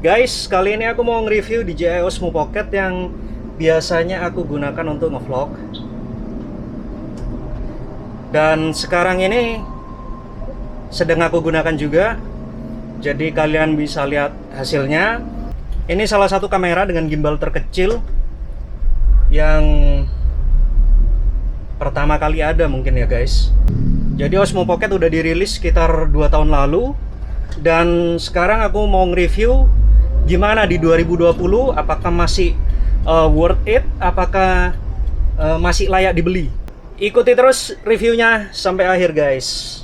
Guys, kali ini aku mau nge-review DJI Osmo Pocket yang biasanya aku gunakan untuk ngevlog. Dan sekarang ini sedang aku gunakan juga. Jadi kalian bisa lihat hasilnya. Ini salah satu kamera dengan gimbal terkecil yang pertama kali ada mungkin ya guys. Jadi Osmo Pocket udah dirilis sekitar 2 tahun lalu. Dan sekarang aku mau nge-review gimana di 2020, apakah masih worth it, apakah masih layak dibeli. Ikuti terus reviewnya sampai akhir guys.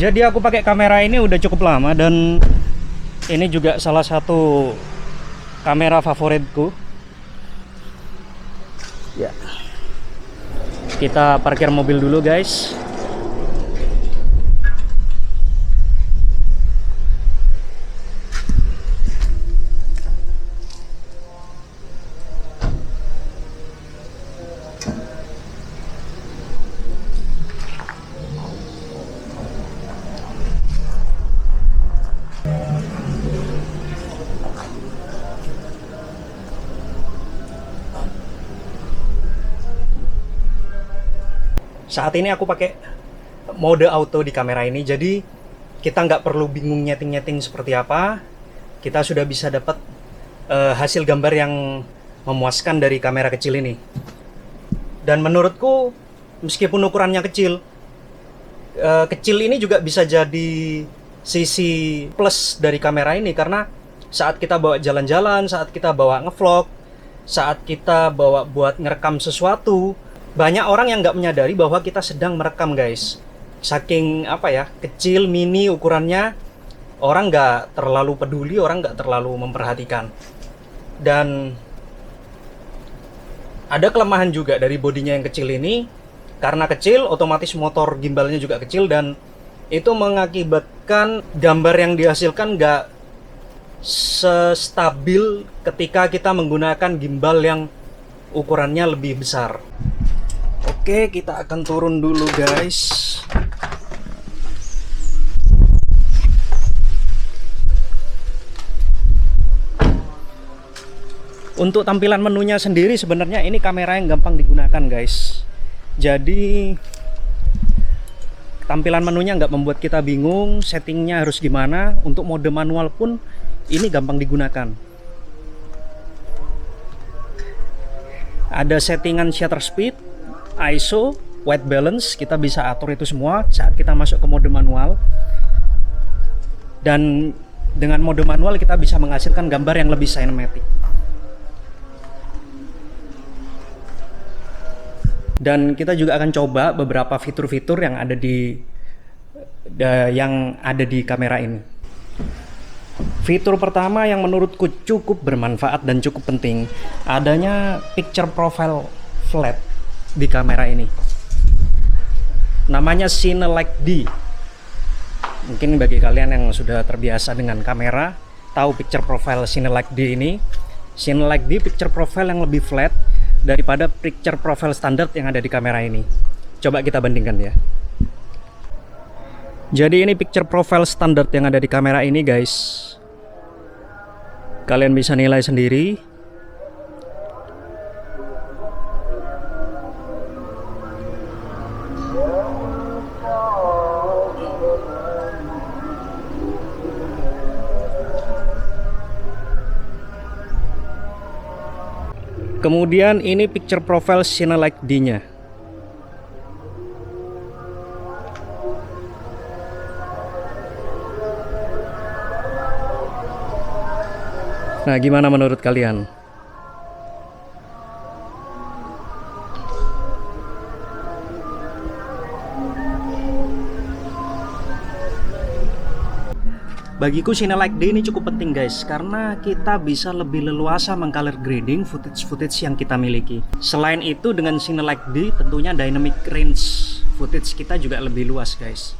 Jadi aku pakai kamera ini udah cukup lama dan ini juga salah satu kamera favoritku. Ya. Kita parkir mobil dulu, guys. Saat ini aku pakai mode auto di kamera ini, jadi kita nggak perlu bingung nyeting-nyeting seperti apa. Kita sudah bisa dapat hasil gambar yang memuaskan dari kamera kecil ini. Dan menurutku, meskipun ukurannya kecil, kecil ini juga bisa jadi sisi plus dari kamera ini, karena saat kita bawa jalan-jalan, saat kita bawa ngevlog, saat kita bawa buat ngerekam sesuatu, banyak orang yang nggak menyadari bahwa kita sedang merekam guys. Saking kecil, mini ukurannya, orang nggak terlalu peduli, orang nggak terlalu memperhatikan. Dan ada kelemahan juga dari bodinya yang kecil ini. Karena kecil, otomatis motor gimbalnya juga kecil, dan itu mengakibatkan gambar yang dihasilkan nggak sestabil ketika kita menggunakan gimbal yang ukurannya lebih besar. Oke, kita akan turun dulu guys. Untuk tampilan menunya sendiri sebenarnya ini kamera yang gampang digunakan guys. Jadi tampilan menunya nggak membuat kita bingung, settingnya harus gimana. Untuk mode manual pun ini gampang digunakan. Ada settingan shutter speed, ISO, white balance, kita bisa atur itu semua saat kita masuk ke mode manual. Dan dengan mode manual kita bisa menghasilkan gambar yang lebih cinematic. Dan kita juga akan coba beberapa fitur-fitur yang ada di kamera ini. Fitur pertama yang menurutku cukup bermanfaat dan cukup penting, adanya picture profile flat di kamera ini. Namanya CineLike D. Mungkin bagi kalian yang sudah terbiasa dengan kamera, tahu picture profile CineLike D ini. CineLike D picture profile yang lebih flat daripada picture profile standar yang ada di kamera ini. Coba kita bandingkan ya. Jadi ini picture profile standar yang ada di kamera ini guys. Kalian bisa nilai sendiri. Kemudian ini picture profile CineLike D-nya. Nah, gimana menurut kalian? Bagiku CineLike D ini cukup penting guys, karena kita bisa lebih leluasa mengcolor grading footage yang kita miliki. Selain itu dengan CineLike D tentunya dynamic range footage kita juga lebih luas guys.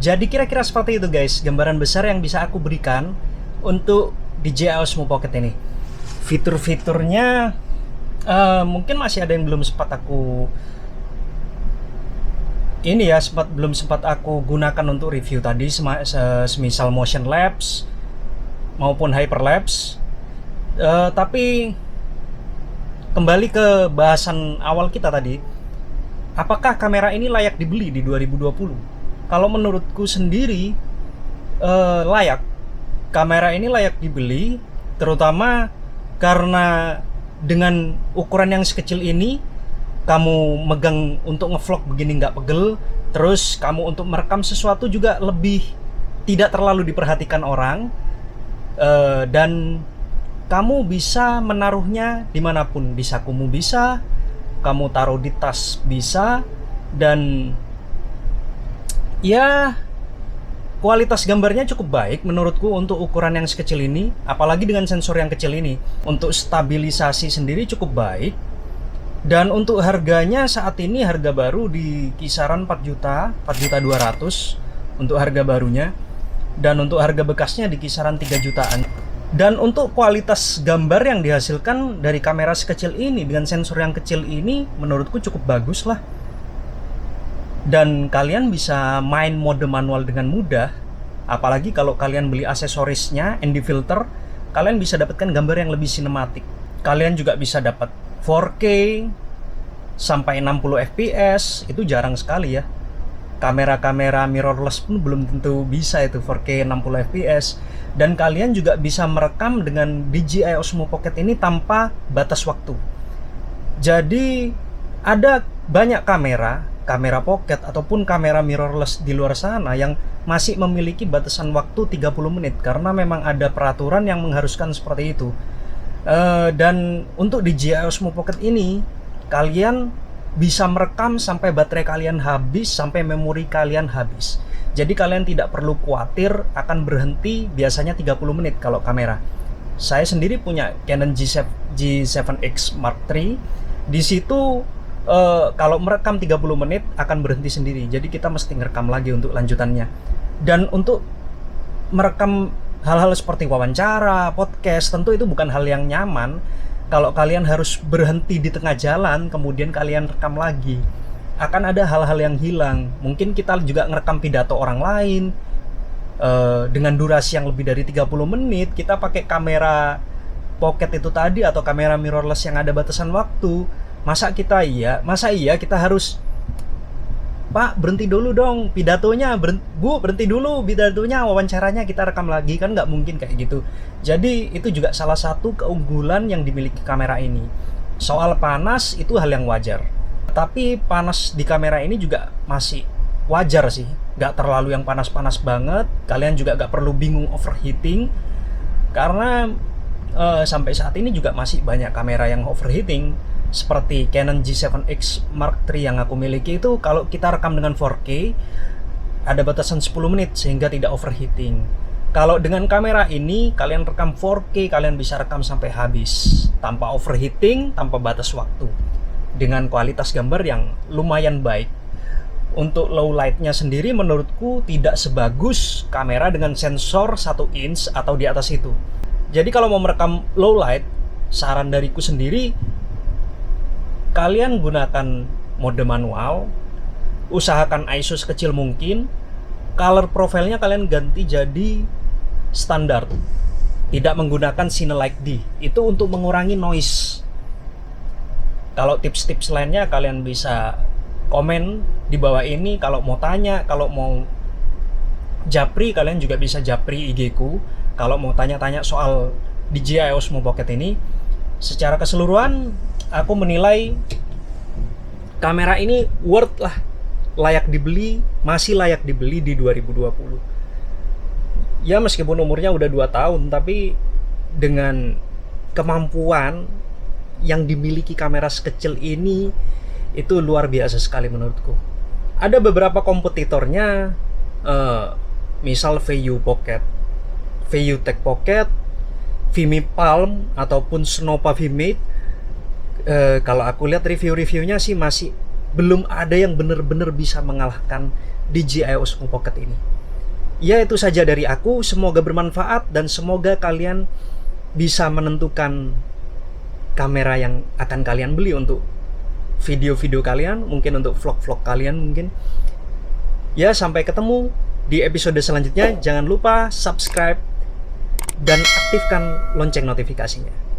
Jadi kira-kira seperti itu guys, gambaran besar yang bisa aku berikan untuk DJI Osmo Pocket ini. Fitur-fiturnya mungkin masih ada yang belum sempat aku belum sempat aku gunakan untuk review tadi, semisal motion lapse maupun hyperlapse. Tapi kembali ke bahasan awal kita tadi, apakah kamera ini layak dibeli di 2020? Kalau menurutku sendiri layak. Kamera ini layak dibeli, terutama karena dengan ukuran yang sekecil ini, kamu megang untuk ngevlog begini nggak pegel, terus kamu untuk merekam sesuatu juga lebih tidak terlalu diperhatikan orang, dan kamu bisa menaruhnya dimanapun, di sakumu bisa, kamu taruh di tas bisa, dan ya kualitas gambarnya cukup baik menurutku untuk ukuran yang sekecil ini, apalagi dengan sensor yang kecil ini. Untuk stabilisasi sendiri cukup baik. Dan untuk harganya saat ini harga baru di kisaran 4 juta, 4.200.000 untuk harga barunya. Dan untuk harga bekasnya di kisaran 3 jutaan. Dan untuk kualitas gambar yang dihasilkan dari kamera sekecil ini dengan sensor yang kecil ini menurutku cukup bagus lah. Dan kalian bisa main mode manual dengan mudah. Apalagi kalau kalian beli aksesorisnya, ND filter, kalian bisa dapatkan gambar yang lebih sinematik. Kalian juga bisa dapat 4K sampai 60 fps, itu jarang sekali ya. Kamera-kamera mirrorless pun belum tentu bisa itu 4K 60 fps. Dan kalian juga bisa merekam dengan DJI Osmo Pocket ini tanpa batas waktu. Jadi ada banyak kamera pocket ataupun kamera mirrorless di luar sana yang masih memiliki batasan waktu 30 menit karena memang ada peraturan yang mengharuskan seperti itu. Dan untuk DJI Osmo Pocket ini kalian bisa merekam sampai baterai kalian habis, sampai memori kalian habis. Jadi kalian tidak perlu khawatir akan berhenti biasanya 30 menit kalau kamera. Saya sendiri punya Canon G7X Mark III. Di situ kalau merekam 30 menit akan berhenti sendiri. Jadi kita mesti ngerekam lagi untuk lanjutannya. Dan untuk merekam hal-hal seperti wawancara, podcast, tentu itu bukan hal yang nyaman kalau kalian harus berhenti di tengah jalan kemudian kalian rekam lagi. Akan ada hal-hal yang hilang. Mungkin kita juga ngerekam pidato orang lain dengan durasi yang lebih dari 30 menit. Kita pakai kamera pocket itu tadi atau kamera mirrorless yang ada batasan waktu. Masa iya kita harus, Pak berhenti dulu dong pidatonya, Bu berhenti dulu pidatonya, wawancaranya kita rekam lagi, kan nggak mungkin kayak gitu. Jadi itu juga salah satu keunggulan yang dimiliki kamera ini. Soal panas itu hal yang wajar, tapi panas di kamera ini juga masih wajar sih, nggak terlalu yang panas-panas banget. Kalian juga nggak perlu bingung overheating karena sampai saat ini juga masih banyak kamera yang overheating. Seperti Canon G7X Mark III yang aku miliki itu, kalau kita rekam dengan 4K ada batasan 10 menit sehingga tidak overheating. Kalau dengan kamera ini kalian rekam 4K, kalian bisa rekam sampai habis tanpa overheating, tanpa batas waktu, dengan kualitas gambar yang lumayan baik. Untuk low lightnya sendiri menurutku tidak sebagus kamera dengan sensor 1 inch atau di atas itu. Jadi kalau mau merekam low light, saran dariku sendiri, kalian gunakan mode manual, usahakan ISO sekecil mungkin, color profile-nya kalian ganti jadi standar, tidak menggunakan Cine Like D, itu untuk mengurangi noise. Kalau tips-tips lainnya kalian bisa komen di bawah ini. Kalau mau tanya, kalau mau japri, kalian juga bisa japri IG ku. Kalau mau tanya-tanya soal DJI Osmo Pocket ini, secara keseluruhan aku menilai kamera ini worth lah, layak dibeli, masih layak dibeli di 2020. Ya meskipun umurnya udah 2 tahun, tapi dengan kemampuan yang dimiliki kamera sekecil ini itu luar biasa sekali menurutku. Ada beberapa kompetitornya, misal VU Pocket, VU-Tech Pocket, Vimy Palm ataupun Snoppa V-Mate. Kalau aku lihat review-reviewnya sih masih belum ada yang benar-benar bisa mengalahkan DJI Osmo Pocket ini. Ya, itu saja dari aku. Semoga bermanfaat dan semoga kalian bisa menentukan kamera yang akan kalian beli untuk video-video kalian, mungkin untuk vlog-vlog kalian mungkin. Ya, sampai ketemu di episode selanjutnya. Jangan lupa subscribe dan aktifkan lonceng notifikasinya.